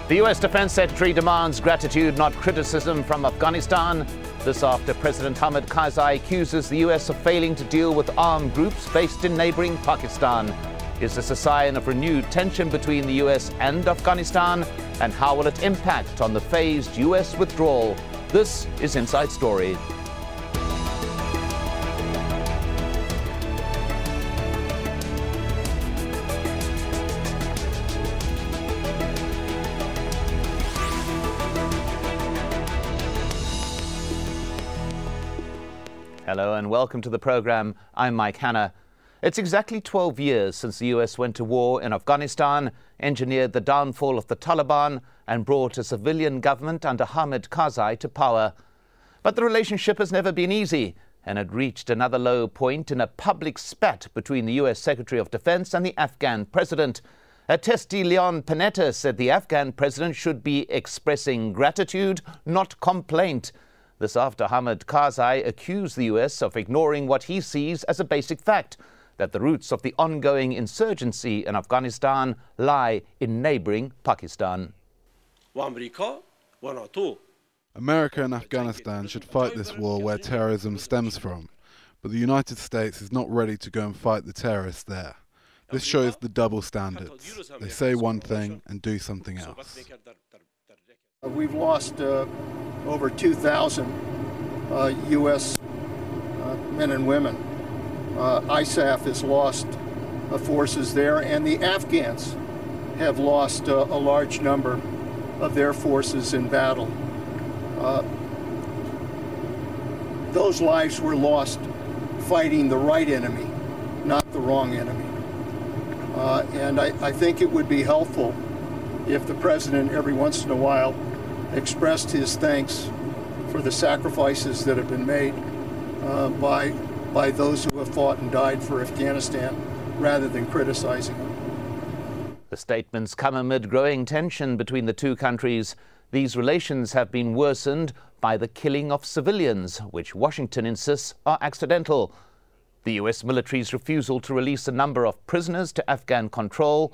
The U.S. Defense Secretary demands gratitude, not criticism, from Afghanistan. This after President Hamid Karzai accuses the U.S. of failing to deal with armed groups based in neighbouring Pakistan. Is this a sign of renewed tension between the U.S. and Afghanistan? And how will it impact on the phased U.S. withdrawal? This is Inside Story. Hello and welcome to the programme. I'm Mike Hanna. It's exactly 12 years since the US went to war in Afghanistan, engineered the downfall of the Taliban and brought a civilian government under Hamid Karzai to power. But the relationship has never been easy, and it reached another low point in a public spat between the US Secretary of Defense and the Afghan president. A testy Leon Panetta said the Afghan president should be expressing gratitude, not complaint. This after Hamid Karzai accused the US of ignoring what he sees as a basic fact, that the roots of the ongoing insurgency in Afghanistan lie in neighbouring Pakistan. America and Afghanistan should fight this war where terrorism stems from, but the United States is not ready to go and fight the terrorists there. This shows the double standards. They say one thing and do something else. We've lost over 2,000 U.S. men and women. ISAF has lost forces there, and the Afghans have lost a large number of their forces in battle. Those lives were lost fighting the right enemy, not the wrong enemy. And I think it would be helpful if the president every once in a while expressed his thanks for the sacrifices that have been made by those who have fought and died for Afghanistan, rather than criticizing them. The statements come amid growing tension between the two countries. These relations have been worsened by the killing of civilians, which Washington insists are accidental. The US military's refusal to release a number of prisoners to Afghan control,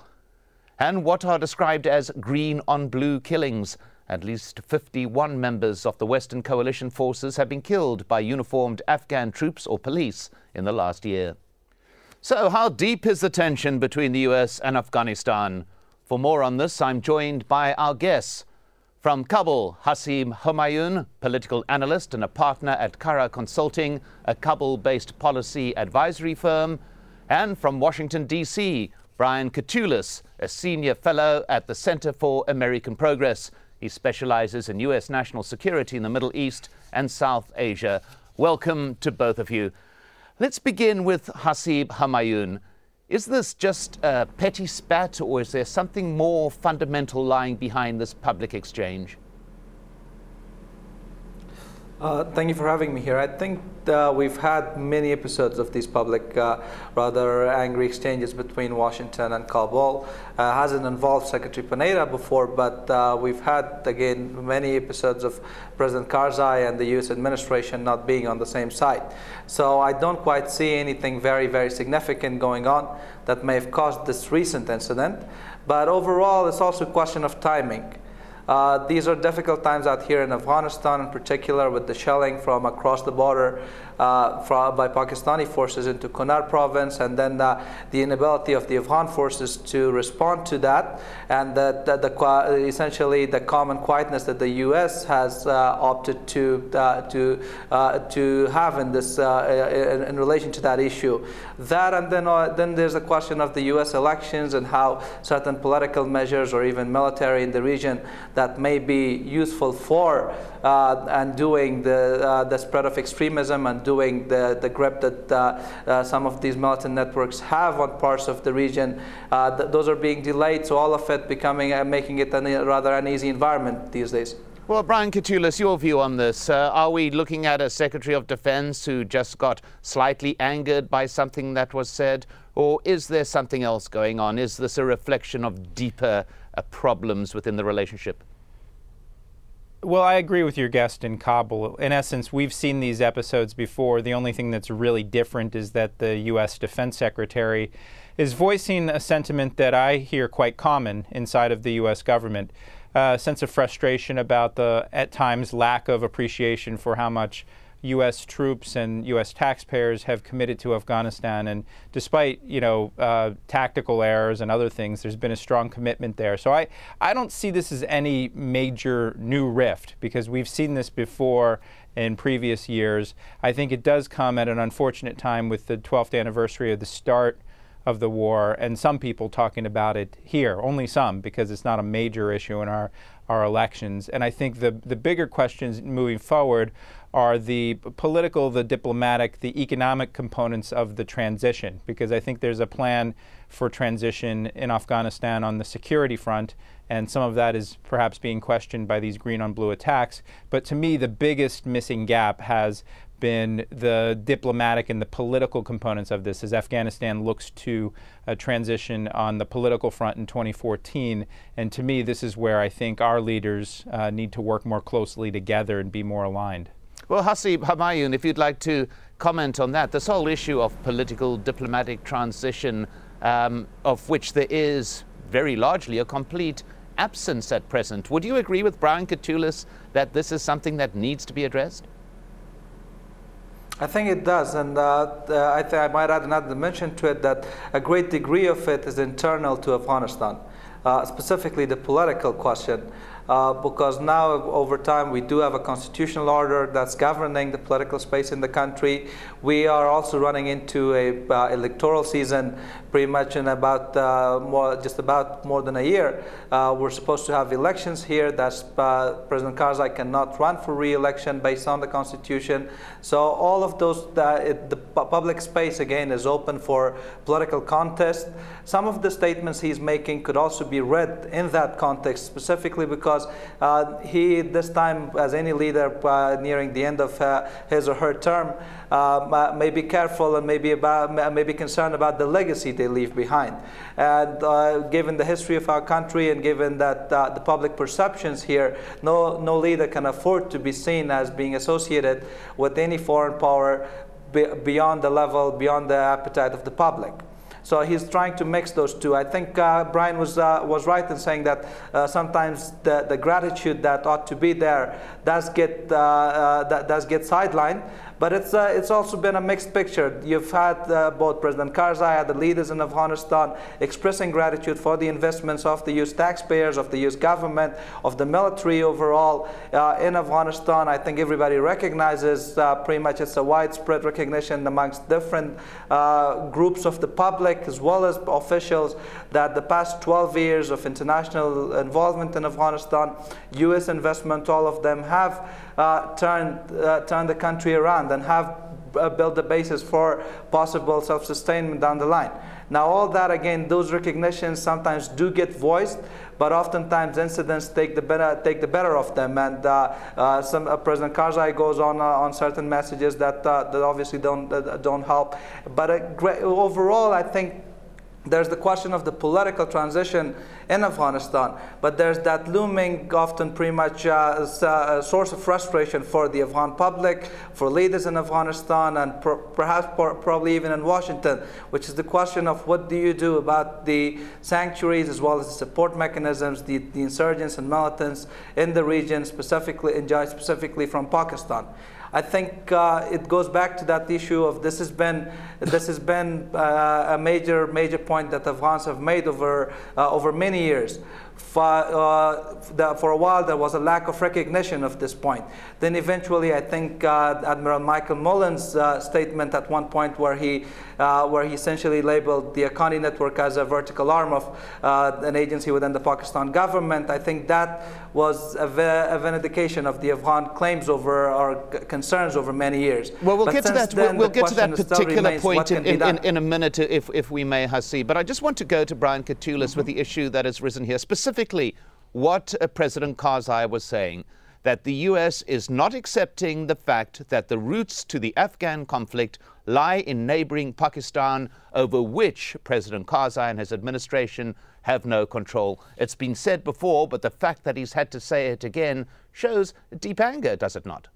and what are described as green-on-blue killings. At least 51 members of the Western coalition forces have been killed by uniformed Afghan troops or police in the last year. So how deep is the tension between the US and Afghanistan? For more on this, I'm joined by our guests. From Kabul, Haseeb Humayoon, political analyst and a partner at Kara Consulting, a Kabul-based policy advisory firm. And from Washington, D.C., Brian Catullus, a senior fellow at the Center for American Progress. He specializes in U.S. national security in the Middle East and South Asia. Welcome to both of you. Let's begin with Haseeb Humayoon. Is this just a petty spat, or is there something more fundamental lying behind this public exchange? Thank you for having me here. I think we've had many episodes of these public, rather angry exchanges between Washington and Kabul. Hasn't involved Secretary Panetta before, but we've had, again, many episodes of President Karzai and the U.S. administration not being on the same side. So I don't quite see anything very, very significant going on that may have caused this recent incident. But overall, it's also a question of timing. These are difficult times out here in Afghanistan, in particular with the shelling from across the border by Pakistani forces into Kunar province, and then the inability of the Afghan forces to respond to that, and essentially the common quietness that the U.S. has opted to have in this in relation to that issue. That, and then there's a question of the U.S. elections and how certain political measures or even military in the region that may be useful for undoing the spread of extremism and doing the grip that some of these militant networks have on parts of the region. Those are being delayed, so all of it making it a rather uneasy environment these days. Well, Brian Catullus, your view on this. Are we looking at a Secretary of Defense who just got slightly angered by something that was said, or is there something else going on? Is this a reflection of deeper problems within the relationship? Well, I agree with your guest in Kabul. In essence, we've seen these episodes before. The only thing that's really different is that the U.S. Defense Secretary is voicing a sentiment that I hear quite common inside of the U.S. government, a sense of frustration about the, at times, lack of appreciation for how much U.S. troops and U.S. taxpayers have committed to Afghanistan. And despite, tactical errors and other things, there's been a strong commitment there. So I don't see this as any major new rift, because we've seen this before in previous years. I think it does come at an unfortunate time with the 12th anniversary of the start of the war, and some people talking about it here, only some, because it's not a major issue in our elections. And I think the bigger questions moving forward are the political, the diplomatic, the economic components of the transition, because I think there's a plan for transition in Afghanistan on the security front, and some of that is perhaps being questioned by these green on blue attacks. But to me, the biggest missing gap has been the diplomatic and the political components of this, as Afghanistan looks to a transition on the political front in 2014. And to me, this is where I think our leaders need to work more closely together and be more aligned. Well, Haseeb Humayoon, if you'd like to comment on that, this whole issue of political diplomatic transition, of which there is very largely a complete absence at present. Would you agree with Brian Catullus that this is something that needs to be addressed? I think it does, and I might add another dimension to it, that a great degree of it is internal to Afghanistan, specifically the political question. Because now, over time, we do have a constitutional order that's governing the political space in the country. We are also running into a electoral season pretty much in about more than a year. We're supposed to have elections here. President Karzai cannot run for re-election based on the Constitution. So all of those, the public space, again, is open for political contest. Some of the statements he's making could also be read in that context, specifically because he, this time, as any leader nearing the end of his or her term, may be careful and may be concerned about the legacy they leave behind. And given the history of our country and given that the public perceptions here, no leader can afford to be seen as being associated with any foreign power beyond the appetite of the public. So he's trying to mix those two. I think Brian was right in saying that sometimes the gratitude that ought to be there does get sidelined. But it's also been a mixed picture. You've had both President Karzai and the leaders in Afghanistan expressing gratitude for the investments of the U.S. taxpayers, of the U.S. government, of the military overall in Afghanistan. I think everybody recognizes pretty much it's a widespread recognition amongst different groups of the public as well as officials that the past 12 years of international involvement in Afghanistan, U.S. investment, all of them have turned the country around and have built the basis for possible self-sustainment down the line. Now, all that, again, those recognitions sometimes do get voiced, but oftentimes incidents take the better of them. And President Karzai goes on certain messages that obviously don't help. But overall, I think there's the question of the political transition in Afghanistan, but there's that looming, often pretty much a source of frustration for the Afghan public, for leaders in Afghanistan, and probably even in Washington, which is the question of what do you do about the sanctuaries as well as the support mechanisms, the insurgents and militants in the region, specifically from Pakistan. I think it goes back to that issue of this has been a major point that Afghans have made over many years. For a while there was a lack of recognition of this point. Then eventually, I think Admiral Michael Mullen's statement at one point where he essentially labeled the Haqqani network as a vertical arm of an agency within the Pakistan government. I think that was a vindication of the Afghan claims or concerns over many years. Well, we'll get to that. We'll get to that particular point in a minute, if we may, Haseeb. But I just want to go to Brian Catullus with the issue that has risen here, specifically what President Karzai was saying, that the U.S. is not accepting the fact that the roots to the Afghan conflict lie in neighboring Pakistan, over which President Karzai and his administration have no control. It's been said before, but the fact that he's had to say it again shows deep anger, does it not?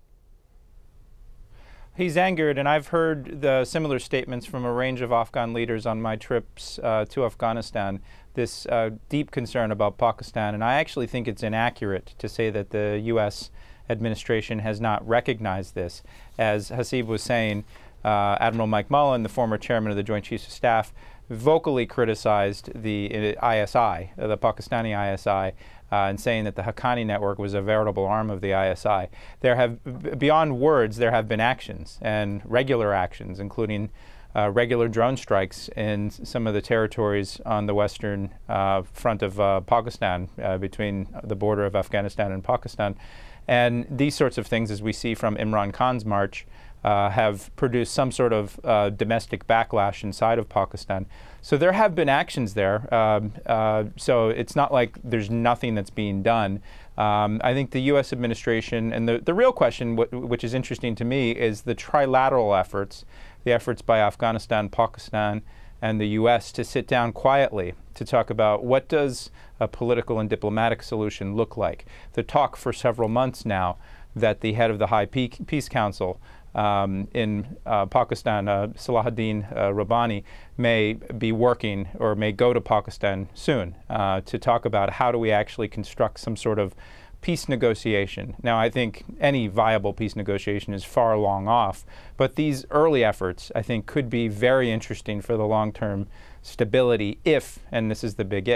He's angered, and I've heard the similar statements from a range of Afghan leaders on my trips to Afghanistan, this deep concern about Pakistan. And I actually think it's inaccurate to say that the U.S. administration has not recognized this. As Haseeb was saying, Admiral Mike Mullen, the former chairman of the Joint Chiefs of Staff, vocally criticized the ISI, the Pakistani ISI, and saying that the Haqqani network was a veritable arm of the ISI. There have, beyond words, there have been actions, and regular actions, including regular drone strikes in some of the territories on the western front of Pakistan, between the border of Afghanistan and Pakistan. And these sorts of things, as we see from Imran Khan's march, have produced some sort of domestic backlash inside of Pakistan. So there have been actions there. So it's not like there's nothing that's being done. I think the U.S. administration, and the real question, which is interesting to me, is the trilateral efforts, the efforts by Afghanistan, Pakistan, and the U.S. to sit down quietly to talk about what does a political and diplomatic solution look like. The talk for several months now that the head of the High Peace Council in Pakistan, Salahuddin Rabbani, may be working or may go to Pakistan soon to talk about how do we actually construct some sort of peace negotiation. Now, I think any viable peace negotiation is far along off, but these early efforts, I think, could be very interesting for the long-term stability if, and this is the big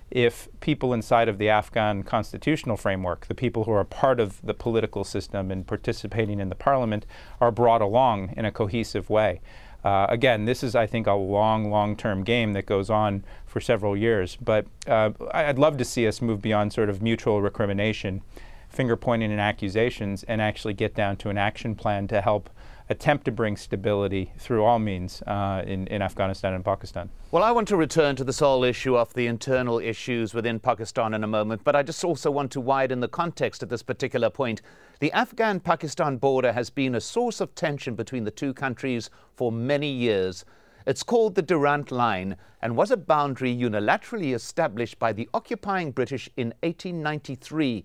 if people inside of the Afghan constitutional framework, the people who are part of the political system and participating in the parliament, are brought along in a cohesive way. Again, this is, I think, a long-term game that goes on for several years. But I'd love to see us move beyond sort of mutual recrimination, finger-pointing and accusations, and actually get down to an action plan to help attempt to bring stability through all means in Afghanistan and Pakistan. Well, I want to return to this whole issue of the internal issues within Pakistan in a moment, but I just also want to widen the context at this particular point. The Afghan-Pakistan border has been a source of tension between the two countries for many years. It's called the Durand Line and was a boundary unilaterally established by the occupying British in 1893.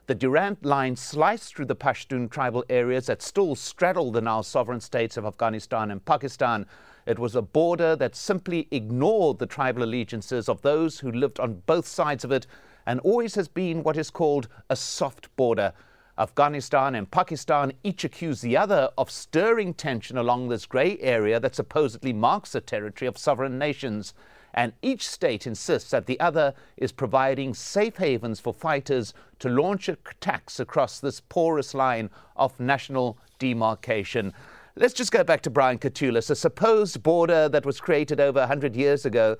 The Durand Line sliced through the Pashtun tribal areas that still straddle the now sovereign states of Afghanistan and Pakistan. It was a border that simply ignored the tribal allegiances of those who lived on both sides of it, and always has been what is called a soft border. Afghanistan and Pakistan each accuse the other of stirring tension along this grey area that supposedly marks the territory of sovereign nations. And each state insists that the other is providing safe havens for fighters to launch attacks across this porous line of national demarcation. Let's just go back to Brian Catullus, a supposed border that was created over 100 years ago.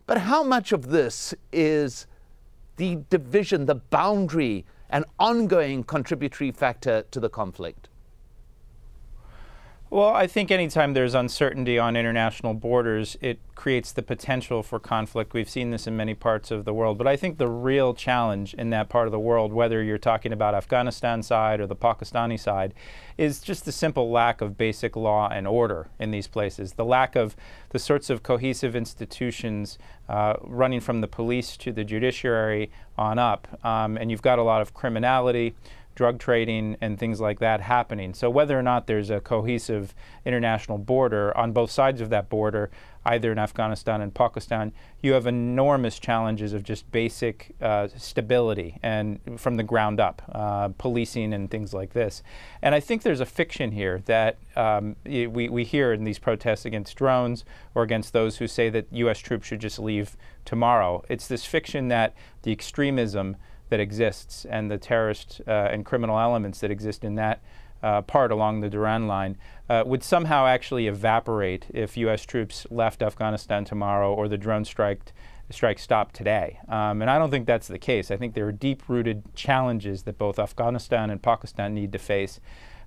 But how much of this is the division, the boundary, an ongoing contributory factor to the conflict? Well, I think anytime there's uncertainty on international borders, it creates the potential for conflict. We've seen this in many parts of the world. But I think the real challenge in that part of the world, whether you're talking about Afghanistan side or the Pakistani side, is just the simple lack of basic law and order in these places. The lack of the sorts of cohesive institutions running from the police to the judiciary on up. And you've got a lot of criminality, drug trading, and things like that happening. So whether or not there's a cohesive international border, on both sides of that border, either in Afghanistan and Pakistan, you have enormous challenges of just basic stability and from the ground up, policing and things like this. And I think there's a fiction here that we hear in these protests against drones or against those who say that U.S. troops should just leave tomorrow. It's this fiction that the extremism that exists and the terrorist and criminal elements that exist in that part along the Durand Line would somehow actually evaporate if U.S. troops left Afghanistan tomorrow or the drone strike stopped today. And I don't think that's the case. I think there are deep-rooted challenges that both Afghanistan and Pakistan need to face.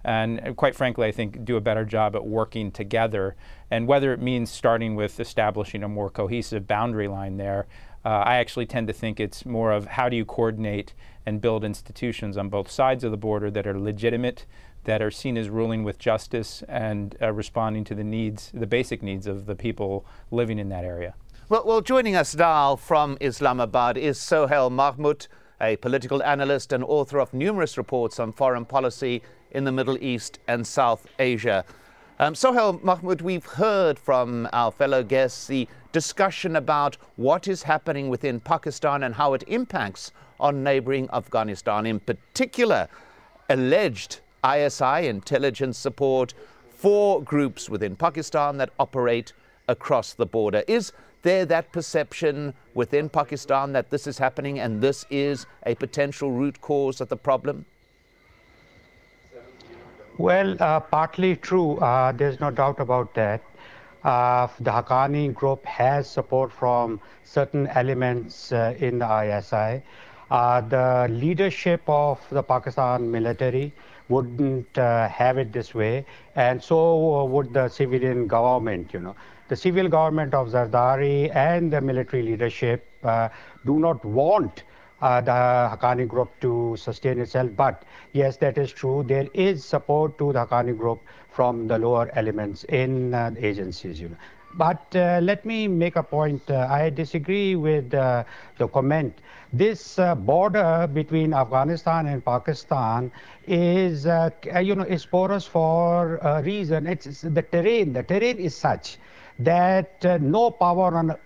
And quite frankly, I think do a better job at working together. And whether it means starting with establishing a more cohesive boundary line there, I actually tend to think it's more of how do you coordinate and build institutions on both sides of the border that are legitimate, that are seen as ruling with justice and responding to the needs, the basic needs of the people living in that area. Well, joining us now from Islamabad is Sohail Mohammed, a political analyst and author of numerous reports on foreign policy in the Middle East and South Asia. Sohail Mohammed, we've heard from our fellow guests the discussion about what is happening within Pakistan and how it impacts on neighboring Afghanistan, in particular alleged ISI intelligence support for groups within Pakistan that operate across the border. Is there that perception within Pakistan that this is happening and this is a potential root cause of the problem? Well, partly true. There's no doubt about that. The Haqqani group has support from certain elements in the ISI. The leadership of the Pakistan military wouldn't have it this way, and so would the civilian government, The civil government of Zardari and the military leadership do not want the Haqqani group to sustain itself. But yes, that is true. There is support to the Haqqani group from the lower elements in the agencies. But let me make a point. I disagree with the comment. This border between Afghanistan and Pakistan is, is porous for a reason. It's the terrain. The terrain is such that no power on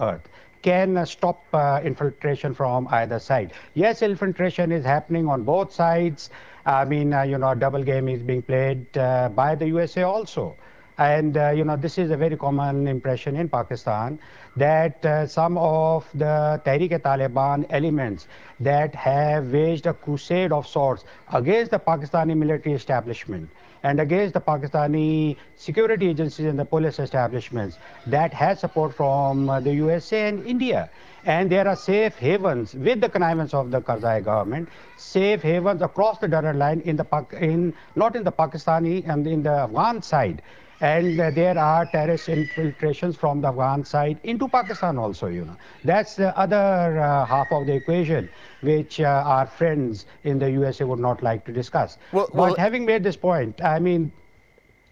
earth can stop infiltration from either side. Yes, infiltration is happening on both sides. I mean, double game is being played by the USA also. And, this is a very common impression in Pakistan that some of the Tehreek-e-Taliban elements that have waged a crusade of sorts against the Pakistani military establishment and against the Pakistani security agencies and the police establishments, that has support from the USA and India. And there are safe havens with the connivance of the Karzai government, safe havens across the Durand Line not in the Pakistani and in the Afghan side. And there are terrorist infiltrations from the Afghan side into Pakistan also, That's the other half of the equation, which our friends in the USA would not like to discuss. But having made this point, I mean,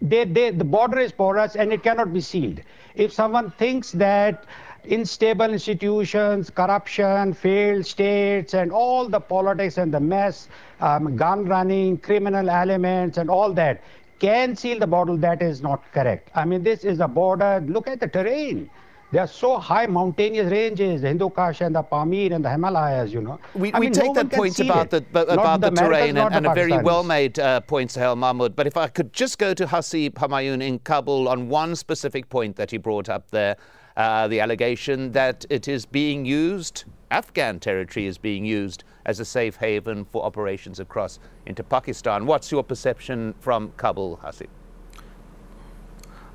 the border is porous and it cannot be sealed. If someone thinks that unstable institutions, corruption, failed states, and all the politics and the mess, gun running, criminal elements, and all that, can seal the border, that is not correct. I mean, this is a border. Look at the terrain. There are so high mountainous ranges, the Hindu Kush and the Pamir and the Himalayas, We take that point about the terrain, and a very well-made point, Sohail Mohammed. But if I could just go to Haseeb Humayoon in Kabul on one specific point that he brought up there, the allegation that it is being used, Afghan territory is being used as a safe haven for operations across into Pakistan. What's your perception from Kabul, Haseeb?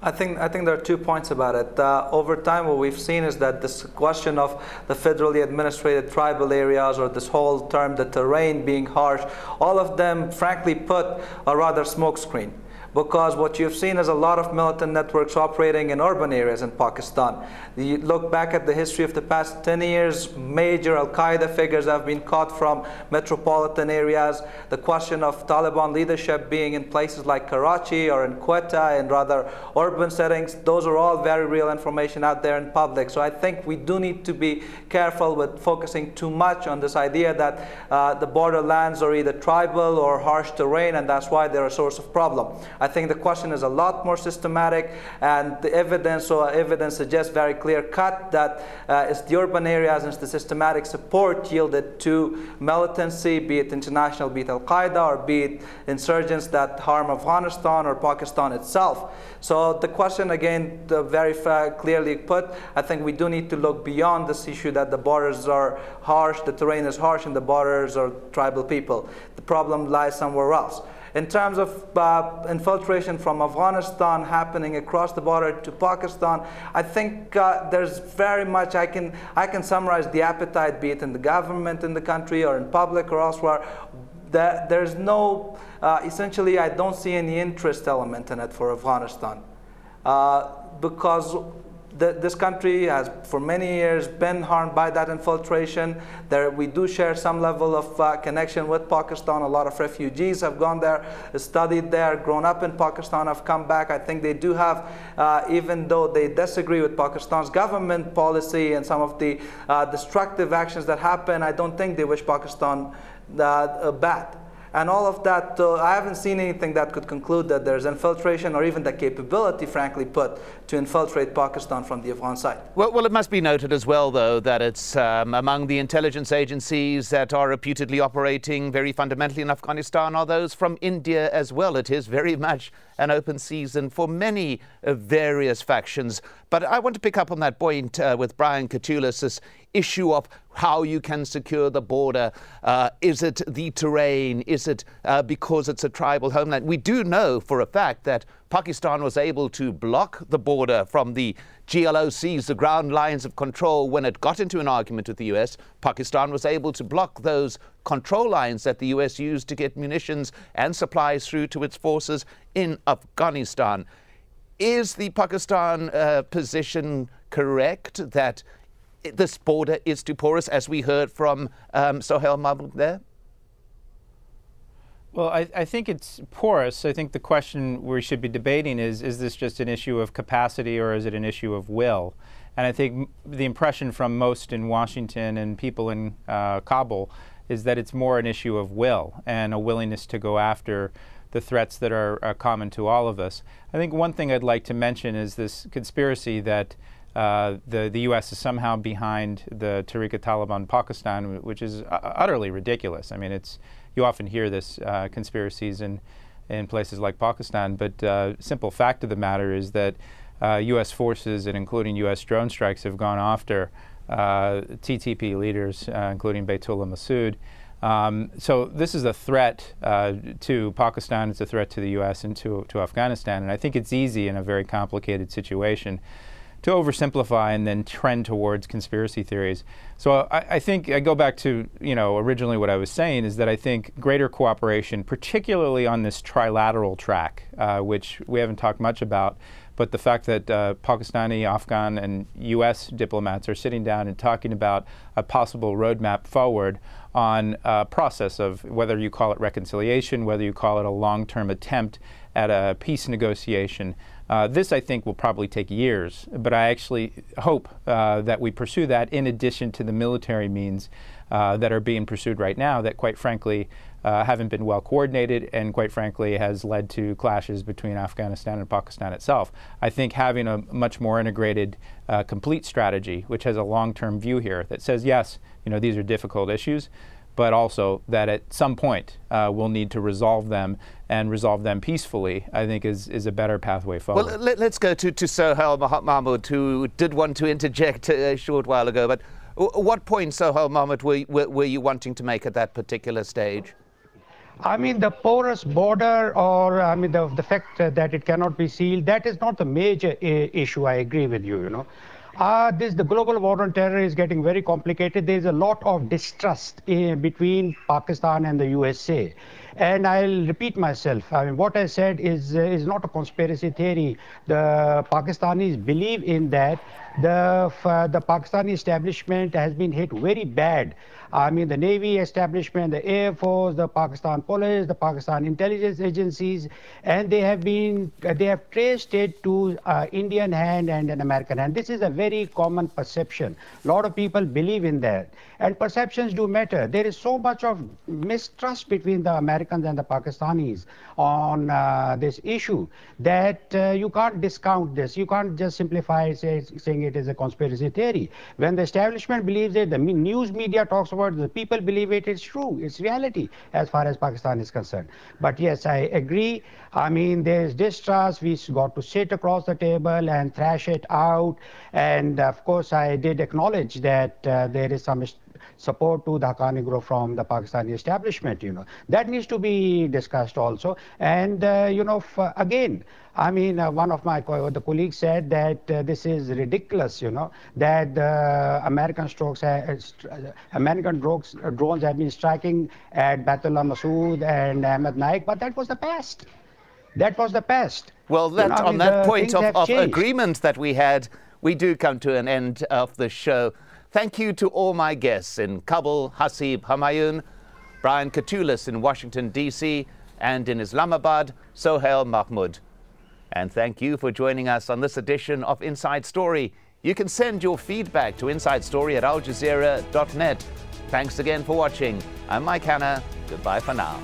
I think there are 2 points about it. Over time, what we've seen is that this question of the federally administrated tribal areas, or this whole term, the terrain being harsh, all of them, frankly put, are rather smokescreen. Because what you've seen is a lot of militant networks operating in urban areas in Pakistan. You look back at the history of the past 10 years, major Al-Qaeda figures have been caught from metropolitan areas. The question of Taliban leadership being in places like Karachi or in Quetta, in rather urban settings, those are all very real information out there in public. So I think we do need to be careful with focusing too much on this idea that the borderlands are either tribal or harsh terrain, and that's why they're a source of problem. I think the question is a lot more systematic, and the evidence suggests very clear-cut that it's the urban areas and it's the systematic support yielded to militancy, be it international, be it Al-Qaeda, or be it insurgents that harm Afghanistan or Pakistan itself. So the question, again, very clearly put, I think we do need to look beyond this issue that the borders are harsh, the terrain is harsh, and the borders are tribal people. The problem lies somewhere else. In terms of infiltration from Afghanistan happening across the border to Pakistan, I think there's very much, I can summarize the appetite, be it in the government in the country or in public or elsewhere. There's no, essentially, I don't see any interest element in it for Afghanistan. Because this country has for many years been harmed by that infiltration. We do share some level of connection with Pakistan. A lot of refugees have gone there, studied there, grown up in Pakistan, have come back. I think they do have, even though they disagree with Pakistan's government policy and some of the destructive actions that happen, I don't think they wish Pakistan bad. And all of that, I haven't seen anything that could conclude that there's infiltration or even the capability, frankly put, to infiltrate Pakistan from the Afghan side. Well, it must be noted as well, though, that it's among the intelligence agencies that are reputedly operating very fundamentally in Afghanistan are those from India as well. It is very much an open season for many various factions. But I want to pick up on that point with Brian Catullus, this issue of how you can secure the border. Is it the terrain? Is it because it's a tribal homeland? We do know for a fact that Pakistan was able to block the border from the GLOCs, the ground lines of control, when it got into an argument with the US. Pakistan was able to block those control lines that the US used to get munitions and supplies through to its forces in Afghanistan. Is the Pakistan position correct that this border is too porous, as we heard from Sohail Mohammed there? Well, I think it's porous. I think the question we should be debating is this just an issue of capacity or is it an issue of will? And I think the impression from most in Washington and people in Kabul is that it's more an issue of will and a willingness to go after the threats that are common to all of us. I think one thing I'd like to mention is this conspiracy that the U.S. is somehow behind the Tehrik-e-Taliban Pakistan, which is utterly ridiculous. I mean, you often hear this conspiracies in places like Pakistan, but simple fact of the matter is that U.S. forces, and including U.S. drone strikes, have gone after TTP leaders, including Baytullah Masood. So this is a threat to Pakistan, it's a threat to the U.S. and to Afghanistan, and I think it's easy in a very complicated situation to oversimplify and then trend towards conspiracy theories. So I think I go back to, originally what I was saying is that I think greater cooperation, particularly on this trilateral track, which we haven't talked much about, but the fact that Pakistani, Afghan, and U.S. diplomats are sitting down and talking about a possible roadmap forward on a process of whether you call it reconciliation, whether you call it a long-term attempt at a peace negotiation. This, I think, will probably take years, but I actually hope that we pursue that in addition to the military means that are being pursued right now that, quite frankly, haven't been well coordinated and, quite frankly, has led to clashes between Afghanistan and Pakistan itself. I think having a much more integrated, complete strategy, which has a long-term view here that says, yes, these are difficult issues, but also that at some point we'll need to resolve them and resolve them peacefully, I think is a better pathway forward. Well, let's go to Sohail Mohammed, who did want to interject a short while ago. But what point, Sohail Mohammed, were you wanting to make at that particular stage? I mean, the porous border, or the fact that it cannot be sealed, that is not the major issue. I agree with you, the global war on terror is getting very complicated. There's a lot of distrust between Pakistan and the USA. And I'll repeat myself. I mean, what I said is not a conspiracy theory. The Pakistanis believe in that. The Pakistani establishment has been hit very bad. I mean, the Navy establishment, the Air Force, the Pakistan Police, the Pakistan intelligence agencies, and they have traced it to Indian hand and an American hand. This is a very common perception. A lot of people believe in that. And perceptions do matter. There is so much of mistrust between the Americans and the Pakistanis on this issue that you can't discount this. You can't just simplify it, saying it is a conspiracy theory. When the establishment believes it, the news media talks about it, the people believe it, it's true. It's reality as far as Pakistan is concerned. But yes, I agree. I mean, there's distrust. We got to sit across the table and thrash it out. And of course, I did acknowledge that there is some support to the Haqqani group from the Pakistani establishment, That needs to be discussed also. And, again, I mean, one of my colleagues said that this is ridiculous, that American drones have been striking at Baytullah Masood and Ahmed Naik, but that was the past. That was the past. Well, on that point of agreement that we had, we do come to an end of the show. Thank you to all my guests in Kabul, Haseeb Humayoon, Brian Catullus in Washington, D.C., and in Islamabad, Sohail Mohammed. And thank you for joining us on this edition of Inside Story. You can send your feedback to insidestory@aljazeera.net. Thanks again for watching. I'm Mike Hanna. Goodbye for now.